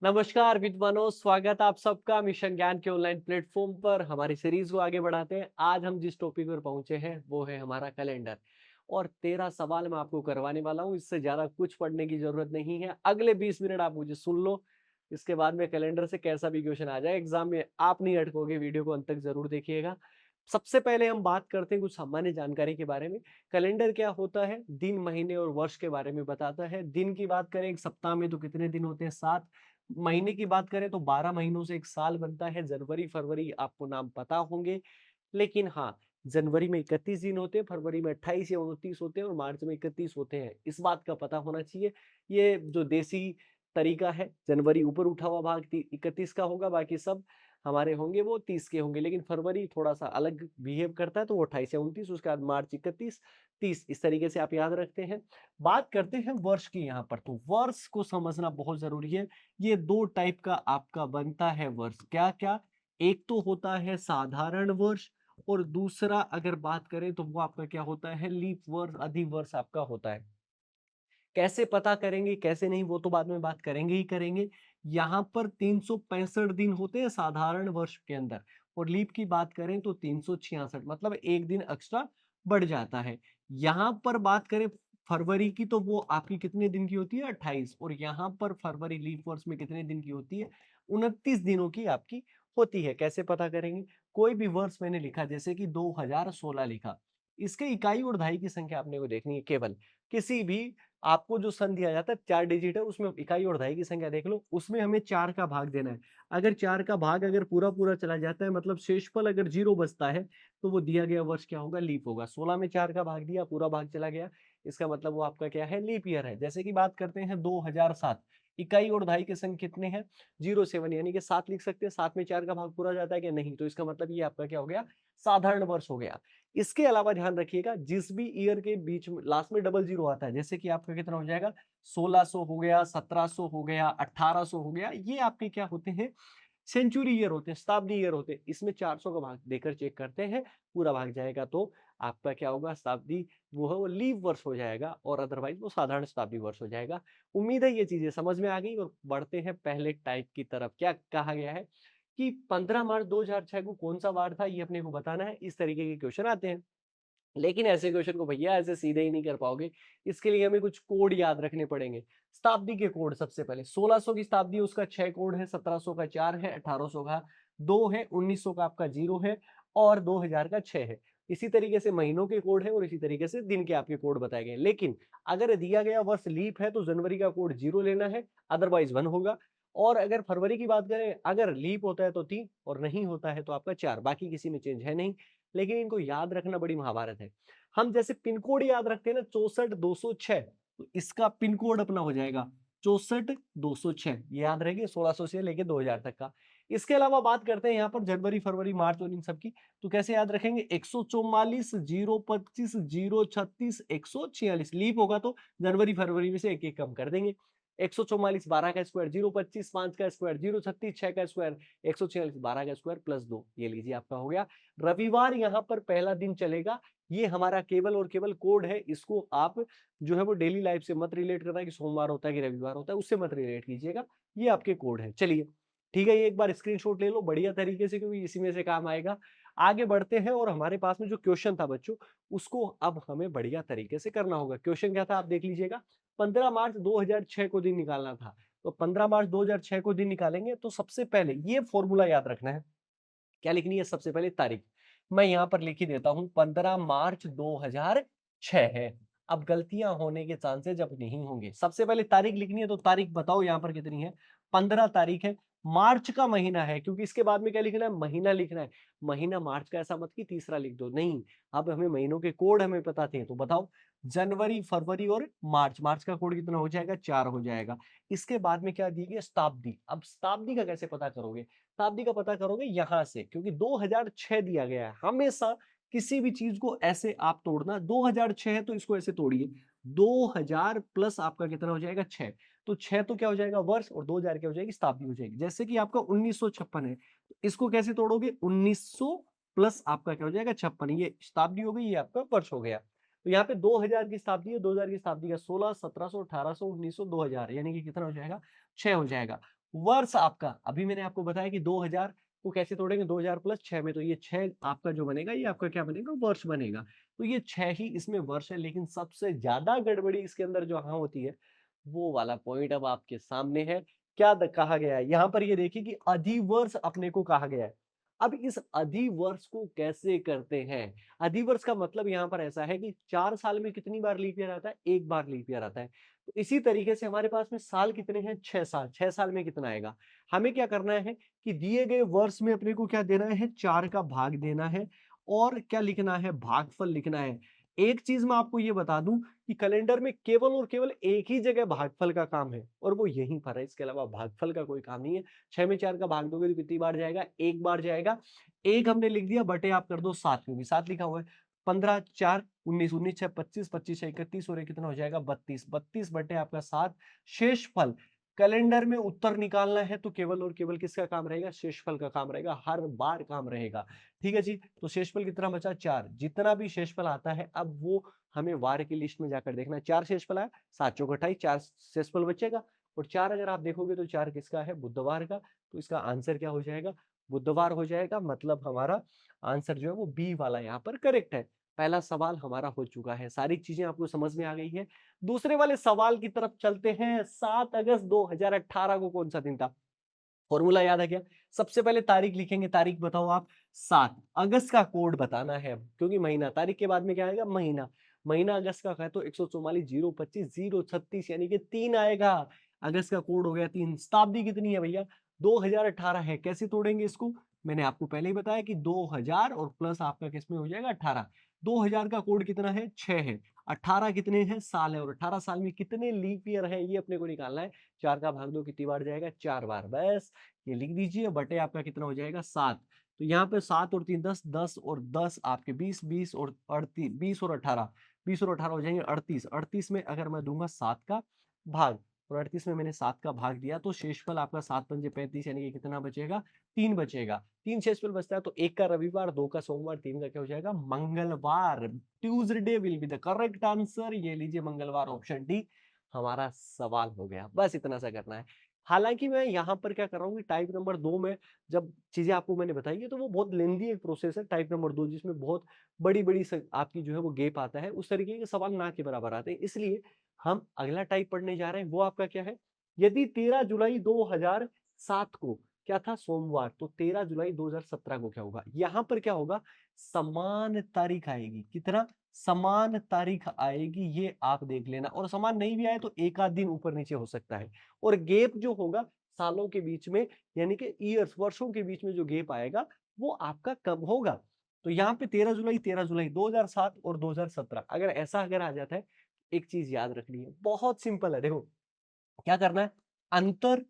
नमस्कार विद्वानों, स्वागत आप सबका मिशन ज्ञान के ऑनलाइन प्लेटफॉर्म पर। हमारी सीरीज को आगे बढ़ाते हैं। आज हम जिस टॉपिक पर पहुंचे हैं वो है हमारा कैलेंडर। और 13 सवाल मैं आपको करवाने वाला हूं। इससे ज्यादा कुछ पढ़ने की जरूरत नहीं है। अगले 20 मिनट आप मुझे सुन लो। इसके बाद में कैलेंडर से कैसा भी क्वेश्चन आ जाए एग्जाम में आप नहीं अटकोगे। वीडियो को अंत तक जरूर देखिएगा। सबसे पहले हम बात करते हैं कुछ सामान्य जानकारी के बारे में। कैलेंडर क्या होता है? दिन, महीने और वर्ष के बारे में बताता है। दिन की बात करें, एक सप्ताह में तो कितने दिन होते हैं? 7। महीने की बात करें तो 12 महीनों से एक साल बनता है। जनवरी, फरवरी आपको नाम पता होंगे। लेकिन हाँ, जनवरी में 31 दिन होते हैं, फरवरी में 28 या 29 होते हैं और मार्च में 31 होते हैं। इस बात का पता होना चाहिए। ये जो देसी तरीका है, जनवरी ऊपर उठा हुआ भाग 31 का होगा, बाकी सब हमारे होंगे वो 30 के होंगे। लेकिन फरवरी थोड़ा सा अलग बिहेव करता है तो वो 28 या 29, उसके बाद मार्च 31, 30, इस तरीके से आप याद रखते हैं। बात करते हैं वर्ष की यहाँ पर। तो वर्ष को समझना बहुत जरूरी है। ये दो टाइप का आपका बनता है वर्ष। क्या क्या? एक तो होता है साधारण वर्ष और दूसरा अगर बात करें तो वो आपका क्या होता है? लीप वर्ष, अधिवर्ष आपका होता है। कैसे पता करेंगे, कैसे नहीं, वो तो बाद में बात करेंगे ही करेंगे। यहाँ पर 365 दिन होते हैं साधारण वर्ष के अंदर और लीप की बात करें तो 366, मतलब एक दिन एक्स्ट्रा बढ़ जाता है। यहाँ पर बात करें फरवरी की तो वो आपकी कितने दिन की होती है? 28। और यहाँ पर फरवरी लीप वर्ष में कितने दिन की होती है? 29 दिनों की आपकी होती है। कैसे पता करेंगे? कोई भी वर्ष मैंने लिखा, जैसे कि 2016 लिखा, इसके इकाई और दहाई की संख्या आपने को देखनी है। केवल किसी भी आपको जो सन दिया जाता है 4 डिजिट है, उसमें इकाई और दहाई की संख्या देख लो, उसमें हमें 4 का भाग देना है। अगर 4 का भाग अगर पूरा-पूरा चला जाता है, मतलब शेषफल अगर 0 बचता है, तो वो दिया गया वर्ष क्या होगा? लीप होगा। 16 में 4 का भाग दिया, पूरा भाग चला गया, इसका मतलब वो आपका क्या है? लीप ईयर है। जैसे कि बात करते हैं 2007, इकाई और दहाई के संख्या कितने हैं? 07, यानी कि 7 लिख सकते हैं। 7 में 4 का भाग पूरा जाता है कि नहीं? तो इसका मतलब ये आपका क्या हो गया? साधारण वर्ष हो गया। इसके अलावा ध्यान रखिएगा, जिस भी ईयर के बीच में लास्ट में डबल जीरो आता है, जैसे कि आपका कितना हो जाएगा? 1600 हो गया, 1700 हो गया, 1800 हो गया, ये आपके क्या होते हैं? सेंचुरी ईयर होते हैं, शताब्दी ईयर होते हैं। इसमें 400 का भाग देकर चेक करते हैं, पूरा भाग जाएगा तो आपका क्या होगा? शताब्दी वो है वो लीप वर्ष हो जाएगा और अदरवाइज वो साधारण शताब्दी वर्ष हो जाएगा। उम्मीद है ये चीजें समझ में आ गई और बढ़ते हैं पहले टाइप की तरफ। क्या कहा गया है कि 15 मार्च 2006 को कौन सा वार था, ये अपने को बताना है। इस तरीके के क्वेश्चन आते हैं। लेकिन ऐसे क्वेश्चन को भैया ऐसे सीधे ही नहीं कर पाओगे। इसके लिए हमें कुछ कोड याद रखने पड़ेंगे। शताब्दी के कोड, सबसे पहले 1600 की शताब्दी, उसका 6 कोड है। 1700 का 4 है, 1800 का 2 है, 1900 का आपका 0 है और 2000 का 6 है। इसी तरीके से महीनों के कोड है और इसी तरीके से दिन के आपके कोड बताए गए। लेकिन अगर दिया गया वर्ष लीप है तो जनवरी का कोड 0 लेना है, अदरवाइज 1 होगा। और अगर फरवरी की बात करें, अगर लीप होता है तो 3 और नहीं होता है तो आपका 4। बाकी किसी में चेंज है नहीं। लेकिन इनको याद रखना बड़ी महाभारत है। हम जैसे पिन कोड याद रखते हैं ना, 64,206, तो इसका पिन कोड अपना हो जाएगा 64,206। ये याद रहेगी 1600 से लेके 2000 तक का। इसके अलावा बात करते हैं यहाँ पर जनवरी, फरवरी, मार्च और इन सब की। तो कैसे याद रखेंगे? 144, 025, 036, 146। लीप होगा तो जनवरी फरवरी में से एक एक कम कर देंगे। 144 12 का स्क्वायर, 025 5 का स्क्वायर, 036 6 का स्क्वायर, 146 12 का स्क्वायर प्लस 2। ये लीजिए आपका हो गया। रविवार यहाँ पर पहला दिन चलेगा। ये हमारा केवल और केवल कोड है। इसको आप जो है वो डेली लाइफ से मत रिलेट करना कि सोमवार होता है कि रविवार होता है, उससे मत रिलेट कीजिएगा। ये आपके कोड है। चलिए ठीक है, ये एक बार स्क्रीनशॉट ले लो बढ़िया तरीके से, क्योंकि इसी में से काम आएगा। आगे बढ़ते हैं और हमारे पास में जो क्वेश्चन था बच्चों, उसको अब हमें बढ़िया तरीके से करना होगा। क्वेश्चन क्या था आप देख लीजिएगा। 15 मार्च 2006 को दिन निकालना था। तो 15 मार्च 2006 को दिन निकालेंगे तो सबसे पहले ये फॉर्मूला याद रखना है। क्या लिखनी है? सबसे पहले तारीख। मैं यहाँ पर लिख ही देता हूँ, 15 मार्च 2006 है। अब गलतियां होने के चांसेस अब नहीं होंगे। सबसे पहले तारीख लिखनी है, तो तारीख बताओ यहाँ पर कितनी है? 15 तारीख है। मार्च का महीना है, क्योंकि इसके बाद में क्या लिखना है? महीना लिखना है। महीना मार्च का ऐसा मत कि तीसरा लिख दो, नहीं। अब हमें महीनों के कोड हमें पता थे, तो बताओ। जनवरी, फरवरी और मार्च। मार्च का कोड कितना हो जाएगा? 4 हो जाएगा। इसके बाद में क्या दी गई? शताब्दी। अब शताब्दी का कैसे पता करोगे? शताब्दी का पता करोगे यहाँ से, क्योंकि 2006 दिया गया है। हमेशा किसी भी चीज को ऐसे आप तोड़ना, 2006 है तो इसको ऐसे तोड़िए। 2000 प्लस आपका कितना हो जाएगा? 6। तो 6 तो क्या हो जाएगा? वर्ष, और 2000 क्या हो जाएगी? शताब्दी हो जाएगी। जैसे कि आपका 1956 है, तो इसको कैसे तोड़ोगे? 1900 प्लस आपका क्या हो जाएगा? 56। ये शताब्दी हो गई, ये आपका वर्ष हो गया। तो यहाँ पे 2000 की शताब्दी है, 2000 की शताब्दी का 16, 1700, 1800, 1900, 2000, यानी कि कितना हो जाएगा? 6 हो जाएगा। वर्ष आपका अभी मैंने आपको बताया कि 2000 को कैसे तोड़ेंगे, 2000 प्लस 6 में, तो ये 6 आपका जो बनेगा ये आपका क्या बनेगा, वर्ष बनेगा। तो ये 6 ही इसमें वर्ष है, लेकिन सबसे ज्यादा गड़बड़ी इसके अंदर जो हाँ होती है, वो वाला पॉइंट अब आपके सामने है। क्या कहा गया है यहाँ पर, ये देखिए कि अधिवर्ष अपने को कहा गया है। अब इस अधिवर्ष को कैसे करते हैं? अधिवर्ष का मतलब यहाँ पर ऐसा है कि 4 साल में कितनी बार लीप ईयर आता है? एक बार लीप ईयर आता है। तो इसी तरीके से हमारे पास में साल कितने हैं? 6 साल। 6 साल में कितना आएगा? हमें क्या करना है कि दिए गए वर्ष में अपने को क्या देना है? 4 का भाग देना है और क्या लिखना है? भागफल लिखना है। एक चीज मैं आपको ये बता दूं कि कैलेंडर में केवल और केवल एक ही जगह भागफल का काम है और वो यहीं पर है, इसके अलावा भागफल का कोई काम नहीं है। 6 में 4 का भाग दोगे तो कितनी बार जाएगा? एक बार जाएगा। एक हमने लिख दिया, बटे आप कर दो 7, क्योंकि 7 लिखा हुआ है। 15 4 19, 19 6 25, 25 6 31 और ये कितना हो जाएगा? 32। 32 बटे आपका 7। शेषफल कैलेंडर में उत्तर निकालना है तो केवल और केवल किसका काम रहेगा? शेषफल का काम रहेगा, हर बार काम रहेगा। ठीक है जी। तो शेषफल कितना बचा? 4। जितना भी शेषफल आता है अब वो हमें वार की लिस्ट में जाकर देखना है। 4 शेषफल आया, 7 चौक 28, 4 शेषफल बचेगा। और 4 अगर आप देखोगे तो 4 किसका है? बुधवार का। तो इसका आंसर क्या हो जाएगा? बुधवार हो जाएगा। मतलब हमारा आंसर जो है वो बी वाला यहाँ पर करेक्ट है। पहला सवाल हमारा हो चुका है, सारी चीजें आपको समझ में आ गई है। दूसरे वाले सवाल की तरफ चलते हैं। 7 अगस्त 2018 को कौन सा दिन था? फॉर्मूला याद है क्या? सबसे पहले तारीख लिखेंगे, तारीख बताओ आप। 7 अगस्त का कोड बताना है अब, क्योंकि महीना, तारीख के बाद में क्या आएगा? महीना। महीना अगस्त का है तो 144 025 036 यानी कि 3 आएगा। अगस्त का कोड हो गया 3। शताब्दी कितनी है भैया? 2018 है। कैसे तोड़ेंगे इसको? मैंने आपको पहले ही बताया कि 2000 और प्लस आपका किसमें हो जाएगा? 18। 2000 का कोड कितना है? 6 है। 18 कितने हैं? साल है। और 18 साल में कितने लीप ईयर है ये अपने को निकालना है। 4 का भाग दो, कितनी बार जाएगा? 4 बार। बस ये लिख दीजिए, बटे आपका कितना हो जाएगा? 7। तो यहाँ पे 7 और 3 10, 10 और 10 आपके 20, 20 और 38, 20 और 18, 20 और 18 हो जाएंगे 38। 38 में अगर मैं दूंगा 7 का भाग, और 38 में मैंने 7 का भाग दिया तो शेषफल आपका 7 पंजे 35 यानी कि कितना बचेगा? 3 बचेगा। 3 शेषफल बचता है तो 1 का रविवार, 2 का सोमवार, 3 का क्या हो जाएगा? मंगलवार। Tuesday will be the correct answer. ये लीजिए मंगलवार, ऑप्शन डी हमारा सवाल हो गया। बस इतना सा करना है। हालांकि मैं यहाँ पर क्या कर रहा हूँ कि टाइप नंबर 2 में जब चीजें आपको मैंने बताई है तो वो बहुत लेंदी एक प्रोसेस है टाइप नंबर 2, जिसमें बहुत बड़ी बड़ी आपकी जो है वो गैप आता है, उस तरीके के सवाल ना के बराबर आते हैं। इसलिए हम अगला टाइप पढ़ने जा रहे हैं, वो आपका क्या है? यदि 13 जुलाई 2007 को क्या था? सोमवार, तो 13 जुलाई 2017 को क्या होगा? यहाँ पर क्या होगा? समान तारीख आएगी। कितना? समान तारीख आएगी, ये आप देख लेना। और समान नहीं भी आए तो एक आध दिन ऊपर नीचे हो सकता है। और गैप जो होगा सालों के बीच में, यानी कि ईयर्स, वर्षों के बीच में जो गैप आएगा वो आपका कम होगा। तो यहाँ पे 13 जुलाई 2007 और 2017 अगर ऐसा अगर आ जाता है, एक चीज याद रखनी है, बहुत सिंपल है। देखो क्या करना है, अंतर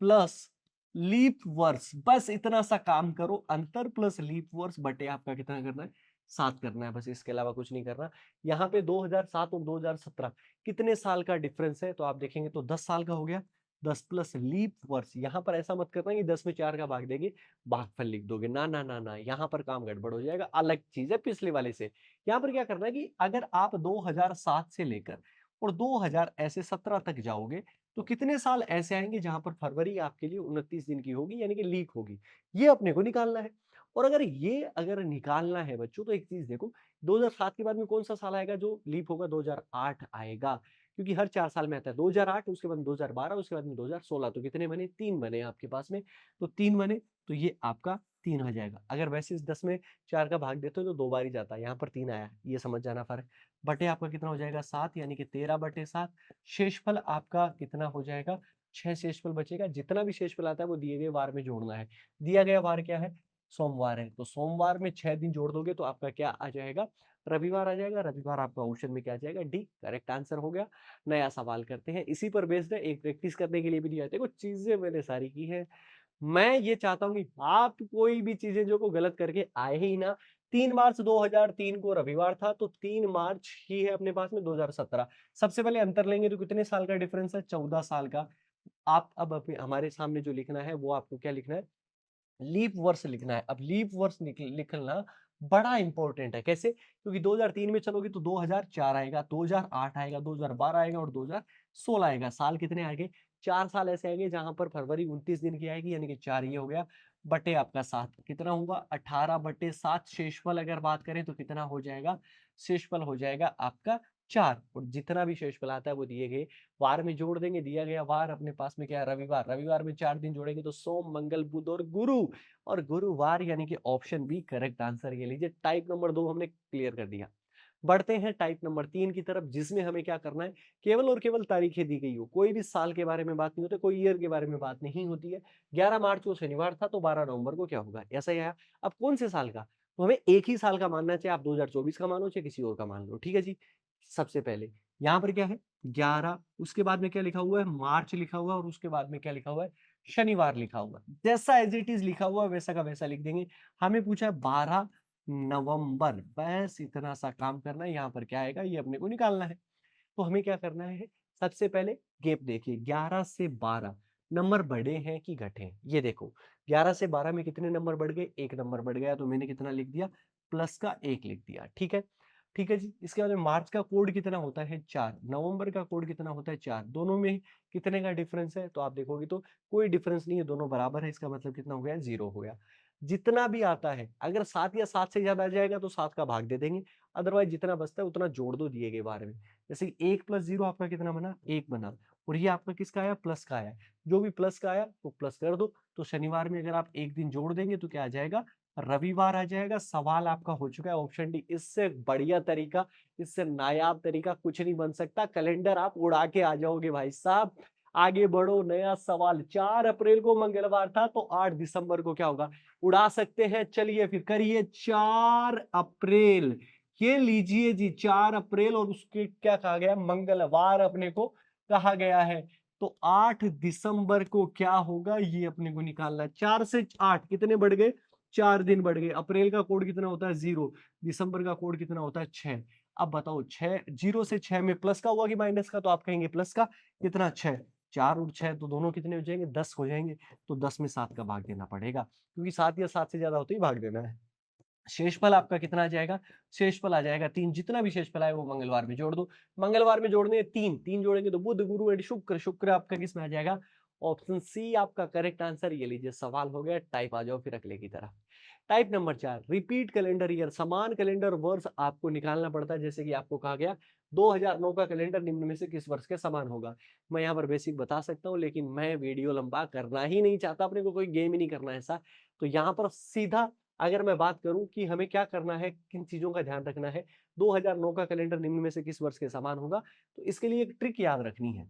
प्लस लीप वर्ष, बस इतना सा काम करो। अंतर प्लस लीप वर्ष बटे आपका कितना करना है? 7 करना है, बस इसके अलावा कुछ नहीं करना। यहाँ पे 2007 और 2017 कितने साल का डिफरेंस है? तो आप देखेंगे तो 10 साल का हो गया। 10 प्लस लीप वर्ष, यहाँ पर ऐसा मत करना कि 10 में 4 का भाग देंगे भागफल लिख दोगे, ना ना ना ना, यहाँ पर काम गड़बड़ हो जाएगा। अलग चीज है पिछले वाले से। यहाँ पर क्या करना है कि अगर आप 2007 से लेकर और 2000 ऐसे 17 तक जाओगे तो कितने साल ऐसे आएंगे जहां पर फरवरी आपके लिए 29 दिन की होगी, यानी कि लीक होगी। ये अपने को निकालना है। और अगर निकालना है बच्चों, तो एक चीज देखो, 2007 के बाद में कौन सा साल आएगा जो लीप होगा? 2008 आएगा, क्योंकि हर 4 साल में आता है। 2008, उसके बाद 2012, उसके बाद में 2016, तो कितने बने? 3 बने आपके पास में। तो 3 बने तो ये आपका 3 आ जाएगा। अगर वैसे इस 10 में 4 का भाग देते हो तो 2 बार ही जाता है, यहाँ पर 3 आया, ये समझ जाना फर्क। बटे आपका कितना हो जाएगा? 7, यानी कि 13 बटे 7। शेषफल आपका कितना हो जाएगा? 6 शेषफल बचेगा। जितना भी शेषफल आता है वो दिए गए वार में जोड़ना है। दिया गया वार क्या है? सोमवार है, तो सोमवार में 6 दिन जोड़ दोगे तो आपका क्या आ जाएगा? रविवार आ जाएगा। रविवार आपका ऑप्शन में क्या आ जाएगा? डी करेक्ट आंसर हो गया। नया सवाल करते हैं, इसी पर बेस्ड है, एक प्रैक्टिस करने के लिए भी दिया है। देखो चीजें मैंने सारी की है। मैं ये चाहता हूँ कि आप कोई भी चीजें जो को गलत करके आए ही ना। 3 मार्च 2003 को रविवार था, तो 3 मार्च ही है अपने पास में 2017। सबसे पहले अंतर लेंगे तो कितने साल का डिफरेंस है? 14 साल का। आप अब हमारे सामने जो लिखना है वो आपको क्या लिखना है? लीप वर्ष लिखना है। अब लीप वर्ष लिखना बड़ा इंपॉर्टेंट है। कैसे? क्योंकि 2003 में चलोगे तो 2004 आएगा, 2008 आएगा, 2012 आएगा और 2016 आएगा। साल कितने आ गए? 4 साल ऐसे आएंगे जहां पर फरवरी 29 दिन की आएगी, यानी कि 4 ये हो गया, बटे आपका 7 कितना हुआ 18/7। शेषफल अगर बात करें तो कितना हो जाएगा, शेषफल हो जाएगा आपका 4। और जितना भी शेषफल आता है वो दिए गए वार में जोड़ देंगे। दिया गया वार अपने पास में क्या है, रविवार। रविवार में 4 दिन जोड़ेंगे तो सोम, मंगल, बुध और गुरु, और गुरुवार, यानी कि ऑप्शन बी करेक्ट आंसर। ये लीजिए, टाइप नंबर 2 हमने क्लियर कर दिया। बढ़ते हैं टाइप नंबर 3 की तरफ, जिसमें हमें क्या करना है, केवल और केवल तारीखें दी गई हो, कोई भी साल के बारे में बात नहीं होती, कोई ईयर के बारे में बात नहीं होती है। 11 मार्च को शनिवार था तो 12 नवंबर को क्या होगा, ऐसा ही आया। अब कौन से साल का, तो हमें एक ही साल का मानना चाहिए, आप 2024 का मानो चाहे किसी और का मान लो, ठीक है जी। सबसे पहले यहाँ पर क्या है 11, उसके बाद में क्या लिखा हुआ है, मार्च लिखा हुआ है, और उसके बाद में क्या लिखा हुआ है, शनिवार लिखा हुआ है। जैसा एज इट इज लिखा हुआ है वैसा का वैसा लिख देंगे। हमें पूछा है 12 नवंबर, बस इतना सा काम करना है। यहाँ पर क्या आएगा ये अपने को निकालना है। तो हमें क्या करना है, सबसे पहले गैप देखिए, 11 से 12 नंबर बढ़े हैं कि घटे हैं, ये देखो। 11 से 12 में कितने नंबर बढ़ गए, 1 नंबर बढ़ गया, तो मैंने कितना लिख दिया, प्लस का 1 लिख दिया, ठीक है। ठीक है जी। इसके बाद में मार्च का कोड कितना होता है 4, नवंबर का कोड कितना होता है 4, दोनों में कितने का डिफरेंस है, तो आप देखोगे तो कोई डिफरेंस नहीं है, दोनों बराबर है। इसका मतलब कितना हो गया, 0 हो गया। जितना भी आता है, अगर 7 या 7 से ज्यादा आ जाएगा तो 7 का भाग दे देंगे, अदरवाइज जितना बचता है उतना जोड़ दो दिए गए बारे में। जैसे 1 + 0 आपका कितना बना, 1 बना, और ये आपका किसका आया, प्लस का आया। जो भी प्लस का आया तो प्लस कर दो। तो शनिवार में अगर आप एक दिन जोड़ देंगे तो क्या आ जाएगा, रविवार आ जाएगा। सवाल आपका हो चुका है ऑप्शन डी। इससे बढ़िया तरीका, इससे नायाब तरीका कुछ नहीं बन सकता। कैलेंडर आप उड़ा के आ जाओगे भाई साहब। आगे बढ़ो, नया सवाल। 4 अप्रैल को मंगलवार था तो 8 दिसंबर को क्या होगा, उड़ा सकते हैं। चलिए फिर करिए, 4 अप्रैल, ये लीजिए जी 4 अप्रैल, और उसके क्या कहा गया, मंगलवार अपने को कहा गया है। तो 8 दिसंबर को क्या होगा ये अपने को निकालना है। 4 से 8 कितने बढ़ गए, 4 दिन बढ़ गए। अप्रैल का कोड कितना होता है 0, दिसंबर का कोड कितना होता है 6। अब बताओ 6, 0 से 6 में प्लस का हुआ कि माइनस का, तो आप कहेंगे प्लस का। कितना 6, 4 और 6 तो दोनों कितने हो जाएंगे, 10 हो जाएंगे। तो 10 में 7 का भाग देना पड़ेगा, क्योंकि 7 या 7 से ज्यादा होते ही भाग देना है। शेषफल आपका कितना आ जाएगा, शेषफल आ जाएगा 3। जितना भी शेषफल आए वो मंगलवार में जोड़ दो। मंगलवार में जोड़ने 3, 3 जोड़ेंगे तो बुध, गुरु एंड शुक्र। शुक्र आपका किस में आ जाएगा, ऑप्शन सी आपका करेक्ट आंसर। ये लीजिए सवाल हो गया। टाइप आ जाओ फिर अगले की तरफ। Type number 4, repeat calendar year. समान कैलेंडर वर्ष आपको निकालना पड़ता है। जैसे कि आपको कहा गया 2009 का कैलेंडर निम्न में से किस वर्ष के समान होगा। मैं यहाँ पर बेसिक बता सकता हूँ, लेकिन मैं वीडियो लंबा करना ही नहीं चाहता, अपने को कोई गेम ही नहीं करना ऐसा। तो यहाँ पर सीधा अगर मैं बात करूं कि हमें क्या करना है, किन चीजों का ध्यान रखना है, 2009 का कैलेंडर निम्न में से किस वर्ष के समान होगा, तो इसके लिए एक ट्रिक याद रखनी है।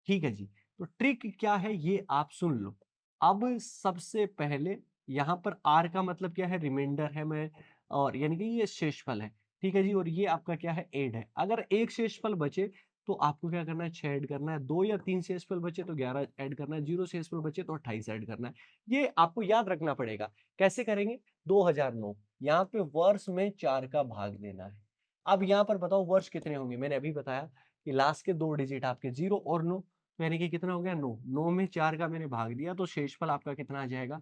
ठीक है जी। तो ट्रिक क्या है ये आप सुन लो। अब सबसे पहले यहाँ पर आर का मतलब क्या है, रिमाइंडर है। मैं, और यानी कि ये शेषफल है। ठीक है जी। और ये आपका क्या है, एड है। अगर एक शेषफल बचे तो आपको क्या करना है, 6 ऐड करना है। 2 या 3 शेषफल बचे तो 11 ऐड करना है। 0 शेषफल बचे तो 28 ऐड करना है। ये आपको याद रखना पड़ेगा। कैसे करेंगे, 2009, यहाँ पे वर्ष में 4 का भाग देना है। अब यहाँ पर बताओ वर्ष कितने होंगे, मैंने अभी बताया कि लास्ट के 2 डिजिट आपके 0 और 9, यानी कि कितना हो गया 9। 9 में 4 का मैंने भाग दिया तो शेषफल आपका कितना आ जाएगा,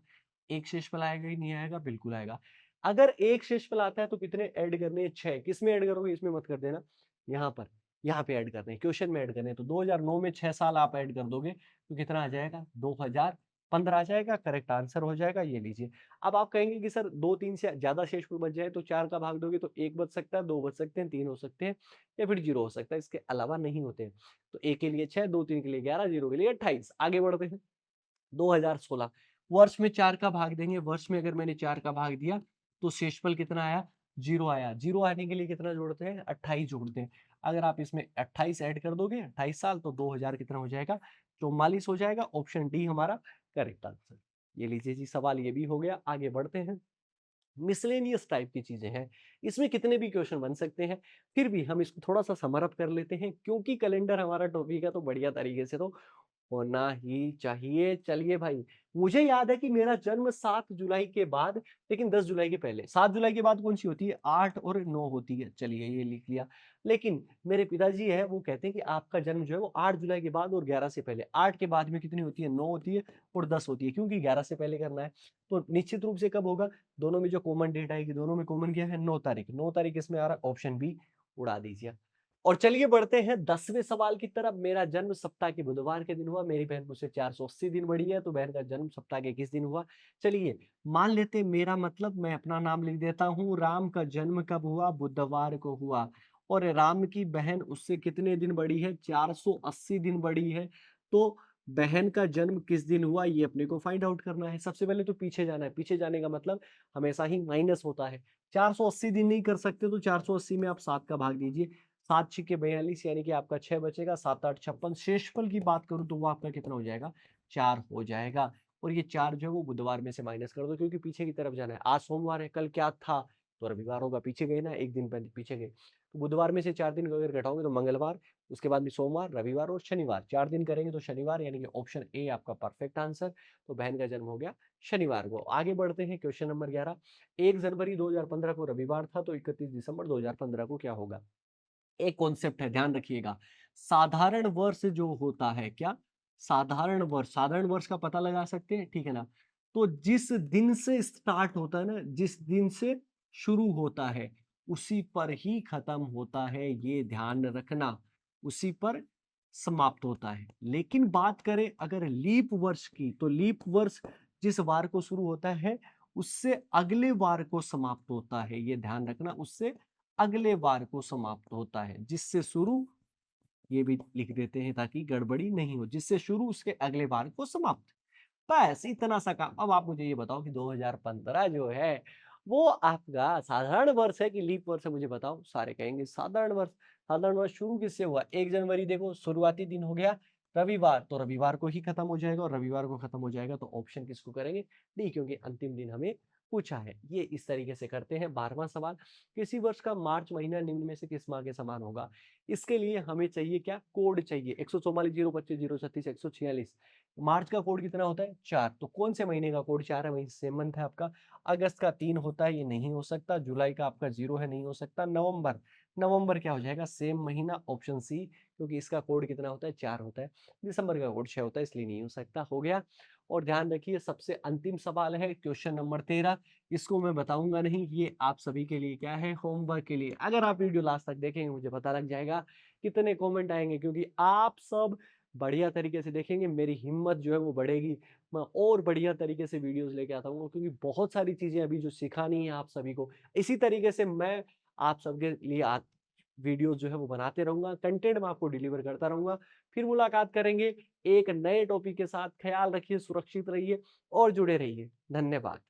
एक शेषफल आएगा ही नहीं आएगा, बिल्कुल आएगा। अगर एक शेषफल आता है तो कितने ऐड करने हैं, 6। किस में ऐड करोगे, इसमें मत कर देना, यहाँ पर, यहाँ पे ऐड करने हैं, क्वेश्चन में ऐड करने हैं। तो 2009 में 6 साल आप ऐड कर दोगे तो कितना आ जाएगा, 2015 आ जाएगा। करेक्ट आंसर हो जाएगा। ये लीजिए। अब आप कहेंगे कि सर 2-3 से ज्यादा शेषफल बच जाए तो 4 का भाग दोगे तो 1 बच सकता है, 2 बच सकते हैं, 3 हो सकते हैं, या फिर 0 हो सकता है। इसके अलावा नहीं होते हैं। तो 1 के लिए 6, 2 3 के लिए 11, 0 के लिए 28। आगे बढ़ते हैं। 2016, वर्ष में 4 का भाग देंगे। वर्ष में अगर मैंने 4 का भाग दिया तो शेषफल कितना आया, 0 आया। 0 आने के लिए कितना जोड़ते हैं, 28 जोड़ते हैं। अगर आप इसमें 28 ऐड कर दोगे, 28 साल, तो 2000 कितना हो जाएगा, 44 हो जाएगा। ऑप्शन डी हमारा करेक्ट आंसर। ये लीजिए जी, सवाल ये भी हो गया। आगे बढ़ते हैं। मिसलेनियस टाइप की चीजें हैं, इसमें कितने भी क्वेश्चन बन सकते हैं। फिर भी हम इसको थोड़ा सा समरअप कर लेते हैं, क्योंकि कैलेंडर हमारा टॉपिक है तो बढ़िया तरीके से तो होना ही चाहिए। चलिए भाई, मुझे याद है कि मेरा जन्म 7 जुलाई के बाद, लेकिन 10 जुलाई के पहले। 7 जुलाई के बाद कौन सी होती है, 8 और 9 होती है। चलिए ये लिख लिया। लेकिन मेरे पिताजी है वो कहते हैं कि आपका जन्म जो है वो 8 जुलाई के बाद और 11 से पहले। 8 के बाद में कितनी होती है, 9 होती है, और 10 होती है, क्योंकि 11 से पहले करना है। तो निश्चित रूप से कब होगा, दोनों में जो कॉमन डेट आएगी, दोनों में कॉमन क्या है, 9 तारीख। 9 तारीख इसमें आ रहा है, ऑप्शन बी उड़ा दीजिए। और चलिए बढ़ते हैं 10वें सवाल की तरफ। मेरा जन्म सप्ताह के बुधवार के दिन हुआ। मेरी बहन मुझसे 480 दिन बड़ी है, तो बहन का जन्म सप्ताह के किस दिन हुआ? चलिए मान लेते हैं मेरा मतलब मैं अपना नाम लिख देता हूँ। राम का जन्म कब हुआ? बुधवार को हुआ। और राम की बहन उससे कितने दिन बड़ी है? 480 दिन बड़ी है। तो बहन का जन्म किस दिन हुआ ये अपने को फाइंड आउट करना है। सबसे पहले तो पीछे जाना है। पीछे जाने का मतलब हमेशा ही माइनस होता है। 480 दिन नहीं कर सकते तो 480 में आप 7 का भाग दीजिए। 7 छिक्के 42 यानी कि आपका 6 बचेगा। 7 8 56। शेषफल की बात करूं तो वो आपका कितना हो जाएगा? 4 हो जाएगा। और ये 4 जो है वो बुधवार में से माइनस कर दो, क्योंकि पीछे की तरफ जाना है। आज सोमवार है, कल क्या था? तो रविवार होगा। पीछे गए ना, एक दिन पीछे गए। तो बुधवार में से 4 दिन अगर घटाओगे तो मंगलवार, उसके बाद में सोमवार, रविवार और शनिवार। 4 दिन करेंगे तो शनिवार, यानी कि ऑप्शन ए आपका परफेक्ट आंसर। तो बहन का जन्म हो गया शनिवार को। आगे बढ़ते हैं क्वेश्चन नंबर 11। 1 जनवरी 2015 को रविवार था, तो 31 दिसंबर 2015 को क्या होगा? एक कॉन्सेप्ट है, ध्यान रखिएगा। साधारण वर्ष जो होता है, क्या? साधारण वर्ष। साधारण वर्ष का पता लगा सकते हैं, ठीक है ना? तो जिस दिन से स्टार्ट होता है ना, जिस दिन से शुरू होता है, उसी पर ही खत्म होता है, ये ध्यान रखना। उसी पर समाप्त होता है। लेकिन बात करें अगर लीप वर्ष की, तो लीप वर्ष जिस वार को शुरू होता है उससे अगले वार को समाप्त होता है, ये ध्यान रखना। उससे अगले वार को समाप्त होता है। जिससे शुरू, ये भी लिख देते हैं ताकि गड़बड़ी नहीं हो। जिससे शुरू उसके अगले वार को समाप्त। बस इतना सा काम। अब आप मुझे ये बताओ कि 2015 जो है वो आपका साधारण वर्ष है कि लीप वर्ष है? मुझे बताओ। सारे कहेंगे साधारण वर्ष। साधारण वर्ष शुरू किससे हुआ? 1 जनवरी देखो शुरुआती दिन हो गया रविवार, तो रविवार को ही खत्म हो जाएगा। और रविवार को खत्म हो जाएगा तो ऑप्शन किसको करेंगे? डी, क्योंकि अंतिम दिन हमें पूछा है। ये इस तरीके से करते हैं। 12वां सवाल, किसी वर्ष का मार्च महीना निम्न में से किस माह के समान होगा? इसके लिए हमें चाहिए क्या? कोड चाहिए। 144 025 036 146। मार्च का कोड कितना होता है? 4। तो कौन से महीने का कोड 4 है? वही सेम मंथ है आपका। अगस्त का 3 होता है, ये नहीं हो सकता। जुलाई का आपका 0 है, नहीं हो सकता। नवंबर, नवंबर क्या हो जाएगा? सेम महीना, ऑप्शन सी, क्योंकि इसका कोड कितना होता है? 4 होता है। दिसंबर का कोड 6 होता है, इसलिए नहीं हो सकता। हो गया। और ध्यान रखिए सबसे अंतिम सवाल है क्वेश्चन नंबर 13। इसको मैं बताऊंगा नहीं, ये आप सभी के लिए क्या है? होमवर्क के लिए। अगर आप वीडियो लास्ट तक देखेंगे मुझे पता लग जाएगा कितने कमेंट आएंगे, क्योंकि आप सब बढ़िया तरीके से देखेंगे, मेरी हिम्मत जो है वो बढ़ेगी। मैं और बढ़िया तरीके से वीडियोस लेके आता हूँ, क्योंकि बहुत सारी चीजें अभी जो सिखानी है आप सभी को। इसी तरीके से मैं आप सबके लिए वीडियोस जो है वो बनाते रहूंगा, कंटेंट मैं आपको डिलीवर करता रहूंगा। फिर मुलाकात करेंगे एक नए टॉपिक के साथ। ख्याल रखिए, सुरक्षित रहिए और जुड़े रहिए। धन्यवाद।